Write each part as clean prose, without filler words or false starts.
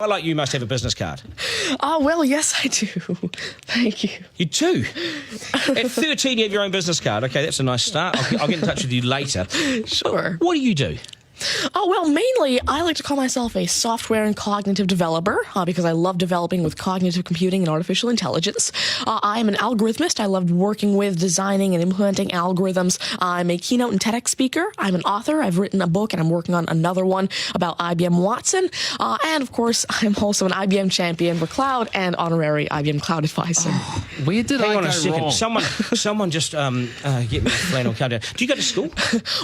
I like you must have a business card. Well, yes, I do. Thank you. You do? At 13, you have your own business card. OK, that's a nice start. I'll get in touch with you later. Sure. What do you do? Well, mainly, I like to call myself a software and cognitive developer because I love developing with cognitive computing and artificial intelligence. I'm an algorithmist. I love working with, designing, and implementing algorithms. I'm a keynote and TEDx speaker. I'm an author. I've written a book, and I'm working on another one about IBM Watson. And, of course, I'm also an IBM champion for cloud and honorary IBM cloud advisor. Oh, where did Hang I on go a second. wrong? Someone just get me a flannel countdown. Do you go to school?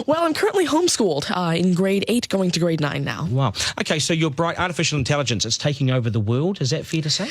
Well, I'm currently homeschooled in grade 8, going to grade 9 now. Wow. OK, so you're bright. Artificial intelligence, it's taking over the world. Is that fair to say?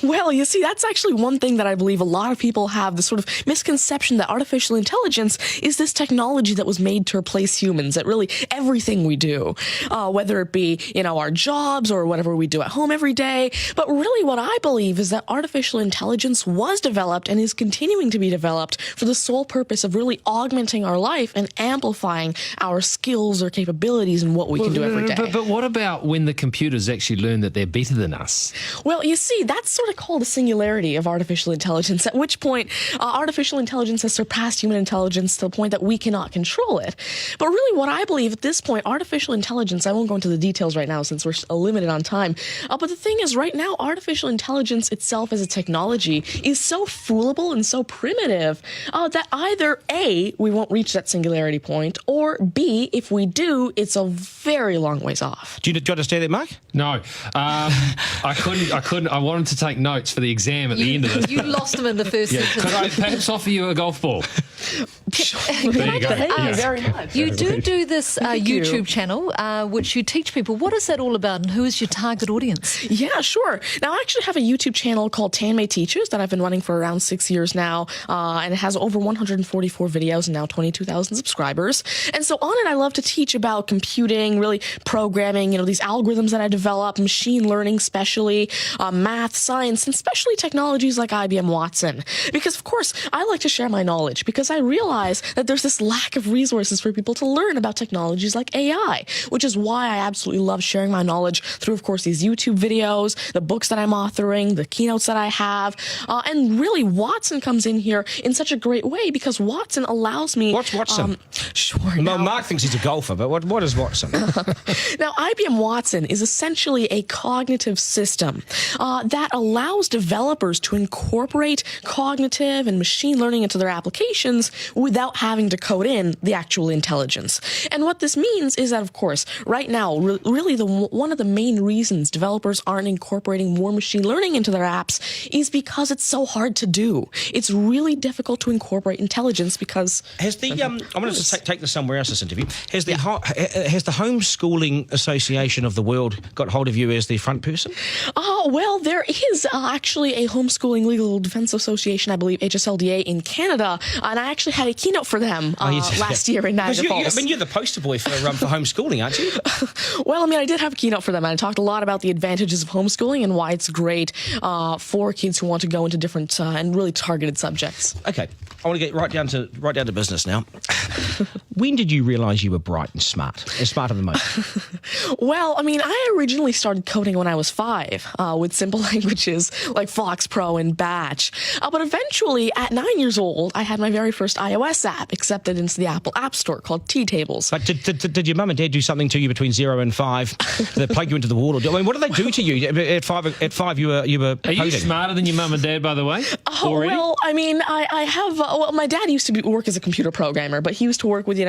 Well, you see, that's actually one thing that I believe a lot of people have, this sort of misconception that artificial intelligence is this technology that was made to replace humans at really everything we do, whether it be, our jobs or whatever we do at home every day. But really what I believe is that artificial intelligence was developed and is continuing to be developed for the sole purpose of really augmenting our life and amplifying our skills or capabilities and what we can do every day. But what about when the computers actually learn that they're better than us? Well, you see, that's sort of called a singularity of artificial intelligence, at which point artificial intelligence has surpassed human intelligence to the point that we cannot control it. But really what I believe at this point, artificial intelligence, I won't go into the details right now since we're limited on time, but the thing is right now, artificial intelligence itself as a technology is so foolable and so primitive that either A, we won't reach that singularity point, or B, if we do, it's a very long ways off. Do you understand that, Mark? No. I couldn't. I wanted to take notes for the exam at the end of this. You lost them in the first sentence. Could I perhaps offer you a golf ball? There you go. Thank you very much. You do this YouTube channel, which you teach people. What is that all about, and who is your target audience? Yeah, sure. Now, I actually have a YouTube channel called Tanmay Teaches that I've been running for around 6 years now, and it has over 144 videos and now 22,000 subscribers. And so on it, I love to teach about computing, really programming, these algorithms that I develop, machine learning especially, math, science, and especially technologies like IBM Watson. Because, of course, I like to share my knowledge because I realize that there's this lack of resources for people to learn about technologies like AI, which is why I absolutely love sharing my knowledge through, of course, these YouTube videos, the books that I'm authoring, the keynotes that I have, and really Watson comes in here in such a great way because Watson allows me... What's Watson? Sure. Well, Mark thinks he's a golfer, but what is Watson? Now, IBM Watson is essentially a cognitive system that allows developers to incorporate cognitive and machine learning into their applications without having to code in the actual intelligence. And what this means is that, of course, right now, really one of the main reasons developers aren't incorporating more machine learning into their apps is because it's so hard to do. It's really difficult to incorporate intelligence because... Has the I'm going to take this somewhere else, this interview. Has the Homeschooling Association of the World got hold of you as the front person? Well, there is actually a Homeschooling Legal Defense Association, I believe, HSLDA in Canada, and I actually had a keynote for them last year in Niagara Falls. You're the poster boy for homeschooling, aren't you? Well, I did have a keynote for them, and I talked a lot about the advantages of homeschooling and why it's great for kids who want to go into different and really targeted subjects. Okay, I want to get right down to business now. When did you realise you were bright and smarter than most? Well, I originally started coding when I was 5 with simple languages like Fox Pro and Batch. But eventually, at 9 years old, I had my very first iOS app accepted into the Apple App Store called T-Tables. But did your mum and dad do something to you between 0 and 5 that plug you into the wall? What did they do to you at 5? At 5, you were Are you smarter than your mum and dad, by the way? Well, I have. My dad used to work as a computer programmer, but he used to work with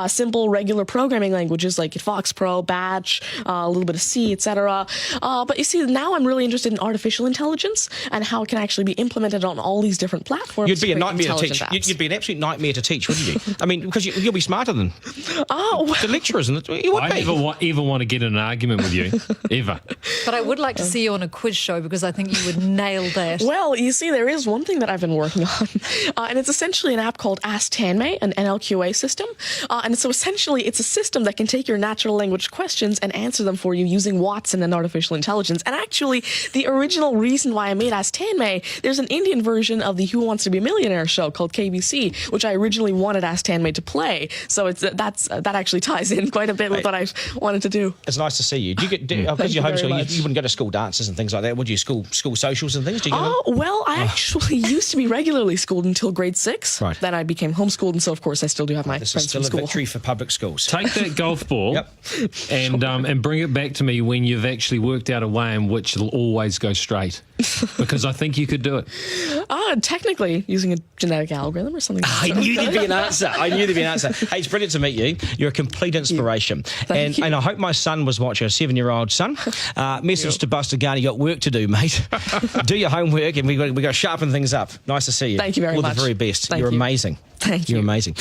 simple regular programming languages like Fox Pro, Batch, a little bit of C, etc. But you see, now I'm really interested in artificial intelligence and how it can actually be implemented on all these different platforms. You'd be a nightmare to teach. You'd be an absolute nightmare to teach, wouldn't you? Because you'll be smarter than the lecturers, and you would be. I never want to get in an argument with you, ever. But I would like to see you on a quiz show because I think you would nail that. Well, you see, there is one thing that I've been working on, and it's essentially an app called Ask Tanmay, an NLQA system, And so essentially, it's a system that can take your natural language questions and answer them for you using Watson and artificial intelligence. And actually, the original reason why I made Ask Tanmay, there's an Indian version of the Who Wants to Be a Millionaire show called KBC, which I originally wanted Ask Tanmay to play. So that actually ties in quite a bit with what I wanted to do. It's nice to see you. Do you get because you're homeschooled? You wouldn't go to school dances and things like that, would you? School socials and things. Do you go Well, I actually used to be regularly schooled until grade 6. Right. Then I became homeschooled, and so of course I still do have my This is friends still from a school. victory for public schools. Take that golf ball Yep. and bring it back to me when you've actually worked out a way in which it'll always go straight. Because I think you could do it. Technically, using a genetic algorithm or something. I knew there'd be an answer. Hey, it's brilliant to meet you. You're a complete inspiration. Thank you. And I hope my son was watching, a 7-year-old son. Message to Buster Garner, you got work to do, mate. Do your homework, and we got to sharpen things up. Nice to see you. Thank you very All much. the very best. Thank You're you. amazing. Thank you. You're amazing.